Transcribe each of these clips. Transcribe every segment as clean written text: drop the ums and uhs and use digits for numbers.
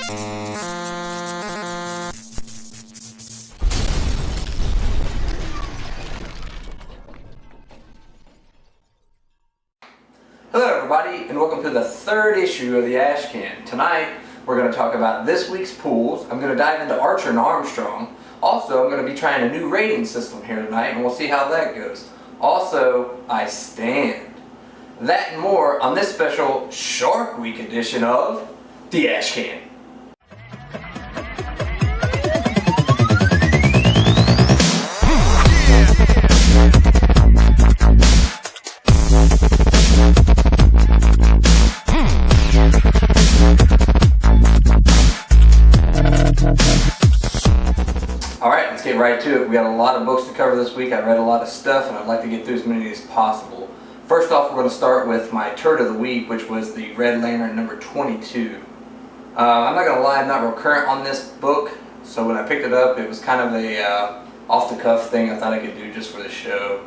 Hello everybody, and welcome to the third issue of the Ashcan. Tonight we're going to talk about this week's pools. I'm going to dive into Archer and Armstrong. Also, I'm going to be trying a new rating system here tonight, and we'll see how that goes. Also, I stand. That and more on this special Shark Week edition of the Ashcan. Alright, let's get right to it. We got a lot of books to cover this week. I read a lot of stuff and I'd like to get through as many as possible. First off, we're going to start with my turd of the week, which was the Red Lantern number 22. I'm not going to lie, I'm not real current on this book, so when I picked it up, it was kind of a off-the-cuff thing I thought I could do just for the show.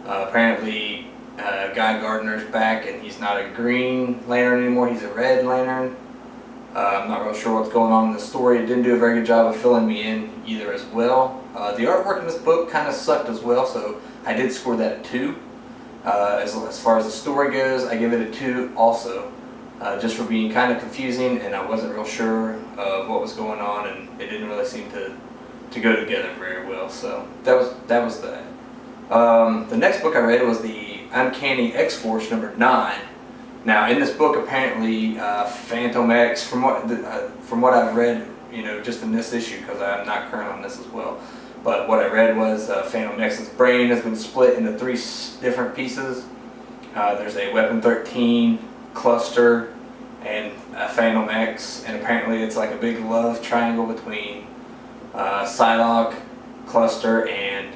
Apparently, Guy Gardner's back and he's not a Green Lantern anymore, he's a Red Lantern. I'm not real sure what's going on in the story. It didn't do a very good job of filling me in either as well. The artwork in this book kind of sucked as well, so I did score that a 2. As far as the story goes, I give it a 2 also, just for being kind of confusing, and I wasn't real sure of what was going on, and it didn't really seem to go together very well. So that was that. The next book I read was the Uncanny X-Force number 9. Now, in this book, apparently, Phantom X, from what I've read, just in this issue, because I'm not current on this as well, but what I read was Phantom X's brain has been split into 3 different pieces. There's a Weapon 13, Cluster, and Phantom X, and apparently it's like a big love triangle between Psylocke, Cluster, and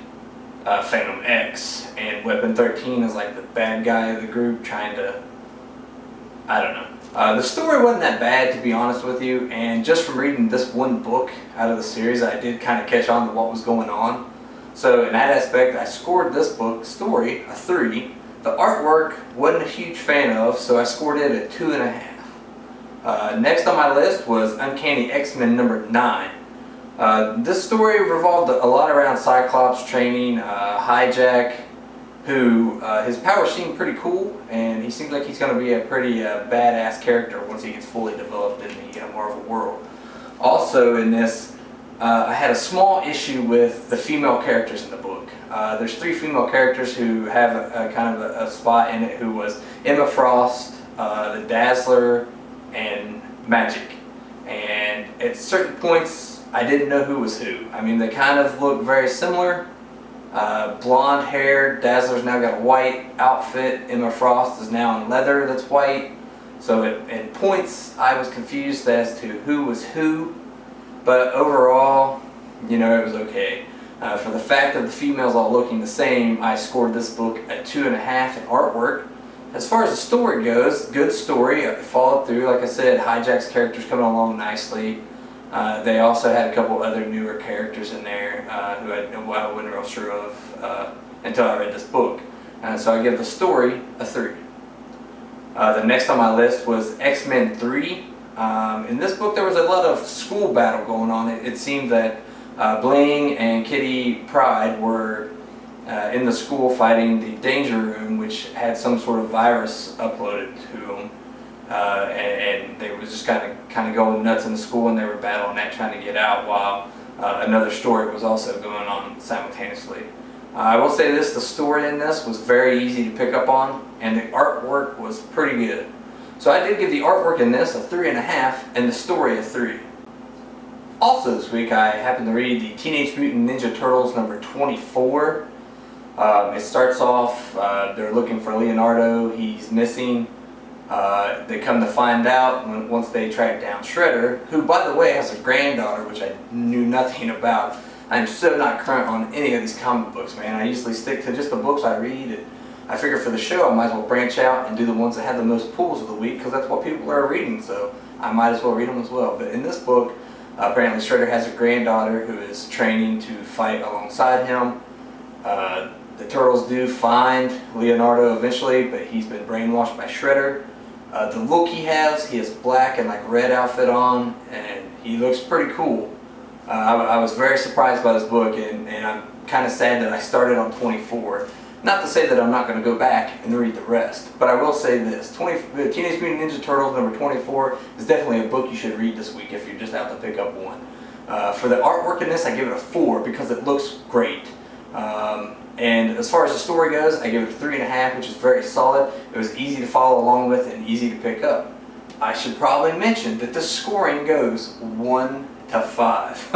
Phantom X, and Weapon 13 is like the bad guy of the group trying to, I don't know. The story wasn't that bad, to be honest with you, and just from reading this one book out of the series, I did kind of catch on to what was going on. So in that aspect, I scored this book's story a 3. The artwork wasn't a huge fan of, so I scored it a 2.5. Next on my list was Uncanny X-Men number 9. This story revolved a lot around Cyclops training Hijack, who his powers seem pretty cool, and he seems like he's going to be a pretty badass character once he gets fully developed in the Marvel world. Also in this, I had a small issue with the female characters in the book. There's 3 female characters who have a kind of a spot in it, who was Emma Frost, the Dazzler, and Magic. And at certain points, I didn't know who was who. I mean, they kind of look very similar. Blonde hair, Dazzler's now got a white outfit, Emma Frost is now in leather that's white. So at points I was confused as to who was who, but overall, it was okay. For the fact that the females all looking the same, I scored this book a 2.5 in artwork. As far as the story goes, good story, it followed through. Like I said, Hijack's character's coming along nicely. They also had a couple other newer characters in there who I wasn't real sure of until I read this book. So I give the story a 3. The next on my list was X-Men 3. In this book there was a lot of school battle going on. It seemed that Bling and Kitty Pryde were in the school fighting the Danger Room, which had some sort of virus uploaded to them. And they was just kind of going nuts in the school, and they were battling that, trying to get out, while another story was also going on simultaneously. I will say this, the story in this was very easy to pick up on, and the artwork was pretty good. So I did give the artwork in this a 3.5 and the story a 3. Also this week I happened to read the Teenage Mutant Ninja Turtles number 24. It starts off, they're looking for Leonardo, he's missing. They come to find out once they track down Shredder, who by the way has a granddaughter, which I knew nothing about. I'm so not current on any of these comic books, man. I usually stick to just the books I read, and I figure for the show I might as well branch out and do the ones that have the most pulls of the week, because that's what people are reading, so I might as well read them as well. But in this book, apparently Shredder has a granddaughter who is training to fight alongside him. The Turtles do find Leonardo eventually, but he's been brainwashed by Shredder. The look he has black and like red outfit on, and he looks pretty cool. I was very surprised by this book, and I'm kind of sad that I started on 24. Not to say that I'm not going to go back and read the rest, but I will say this. Teenage Mutant Ninja Turtles number 24 is definitely a book you should read this week if you're just out to pick up one. For the artwork in this, I give it a 4 because it looks great. And as far as the story goes, I give it a 3.5, which is very solid. It was easy to follow along with and easy to pick up. I should probably mention that the scoring goes 1 to 5.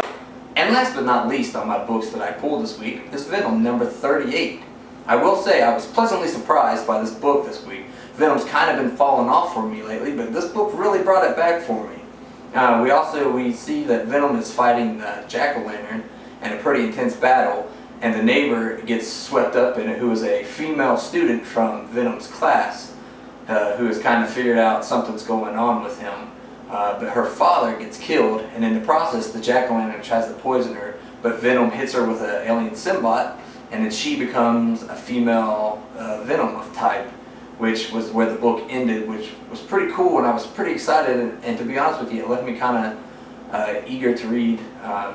And last but not least on my books that I pulled this week is Venom number 38. I will say I was pleasantly surprised by this book this week. Venom's kind of been falling off for me lately, but this book really brought it back for me. We see that Venom is fighting Jack-o'-lantern in a pretty intense battle, and the neighbor gets swept up in it, who is a female student from Venom's class, who has kind of figured out something's going on with him. But her father gets killed, and in the process the Jack-o'-lantern tries to poison her, but Venom hits her with an alien symbiote, and then she becomes a female Venom of type, which was where the book ended, which was pretty cool, and I was pretty excited, and to be honest with you, it left me kind of eager to read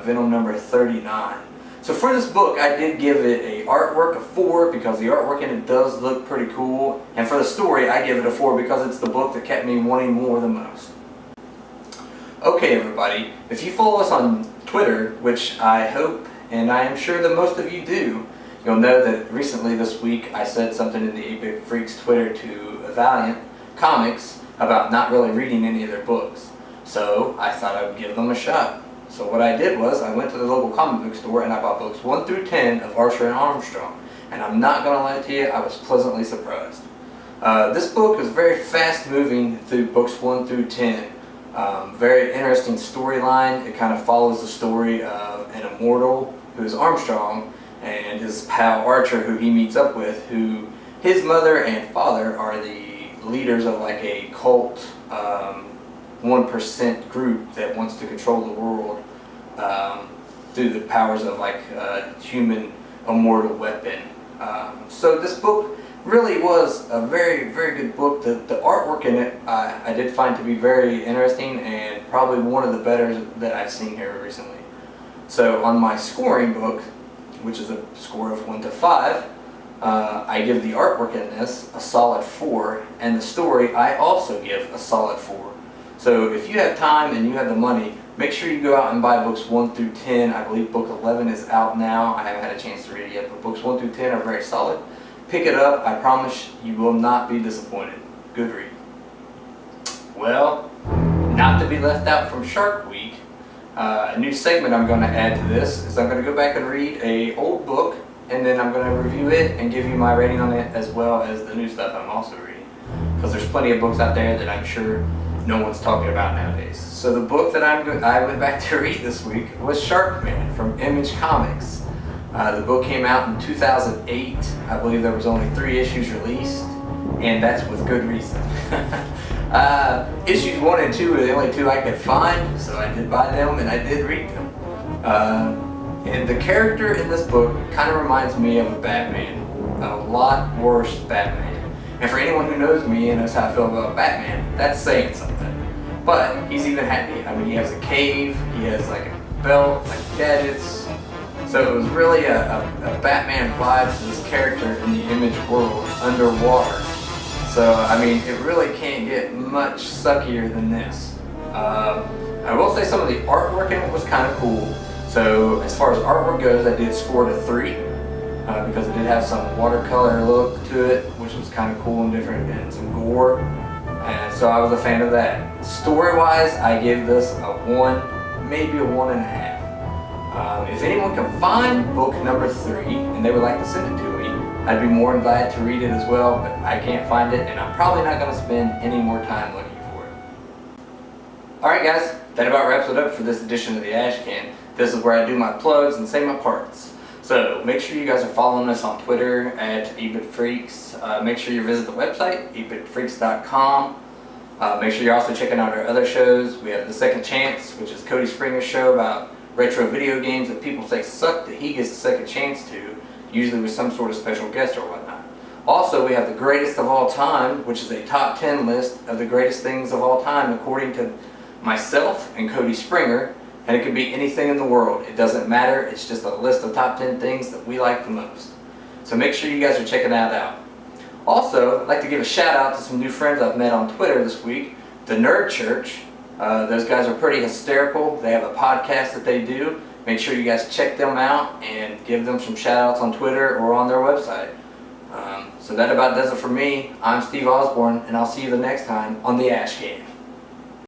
Venom number 39. So for this book, I did give it a artwork of 4 because the artwork in it does look pretty cool, and for the story, I give it a 4 because it's the book that kept me wanting more the most. Okay everybody, if you follow us on Twitter, which I hope and I am sure that most of you do, you'll know that recently this week I said something in the 8-Bit Freaks Twitter to Valiant Comics about not really reading any of their books. So I thought I would give them a shot. So what I did was I went to the local comic book store and I bought books 1 through 10 of Archer and Armstrong. And I'm not going to lie to you, I was pleasantly surprised. This book is very fast moving through books 1 through 10. Very interesting storyline. It kind of follows the story of an immortal who is Armstrong and his pal Archer, who he meets up with, who his mother and father are the leaders of like a cult 1% group that wants to control the world through the powers of like a human immortal weapon. So this book really was a very, very good book. The artwork in it I did find to be very interesting and probably one of the better that I've seen here recently. So on my scoring book, which is a score of 1 to 5, I give the artwork in this a solid 4, and the story I also give a solid 4. So if you have time and you have the money, make sure you go out and buy books 1 through 10. I believe book 11 is out now. I haven't had a chance to read it yet, but books 1 through 10 are very solid. Pick it up. I promise you will not be disappointed. Good read. Well, not to be left out from Shark Week, a new segment I'm going to add to this is I'm going to go back and read an old book, and then I'm going to review it and give you my rating on it as well as the new stuff I'm also reading. Because there's plenty of books out there that I'm sure no one's talking about nowadays. So the book that I went back to read this week was Sharkman from Image Comics. The book came out in 2008. I believe there was only 3 issues released, and that's with good reason. Issues 1 and 2 are the only 2 I could find, so I did buy them and I did read them. And the character in this book kind of reminds me of a Batman, a lot worse Batman. And for anyone who knows me and knows how I feel about Batman, that's saying something. But he's even happy. I mean, he has a cave, he has like a belt, like gadgets. So it was really a Batman vibe to this character in the Image world underwater. So, I mean, it really can't get much suckier than this. I will say some of the artwork in it was kind of cool. So, as far as artwork goes, I did score it a 3 because it did have some watercolor look to it, which was kind of cool and different, and some gore. And so I was a fan of that. Story-wise, I give this a 1, maybe a 1.5. If anyone can find book number 3 and they would like to send it to me, I'd be more than glad to read it as well, but I can't find it and I'm probably not going to spend any more time looking for it. Alright guys, that about wraps it up for this edition of the Ashcan. This is where I do my plugs and say my parts. So make sure you guys are following us on Twitter at 8-Bit Freaks. Make sure you visit the website, 8bitfreaks.com. Make sure you're also checking out our other shows. We have The Second Chance, which is Cody Springer's show about retro video games that people say suck that he gets a second chance to, usually with some sort of special guest or whatnot. Also, we have the greatest of all time, which is a top 10 list of the greatest things of all time according to myself and Cody Springer, and it could be anything in the world. It doesn't matter. It's just a list of top 10 things that we like the most. So make sure you guys are checking that out. Also, I'd like to give a shout out to some new friends I've met on Twitter this week. The Nerd Church. Those guys are pretty hysterical. They have a podcast that they do. Make sure you guys check them out and give them some shout outs on Twitter or on their website. So that about does it for me. I'm Steve Osborne, and I'll see you the next time on the Ashcan.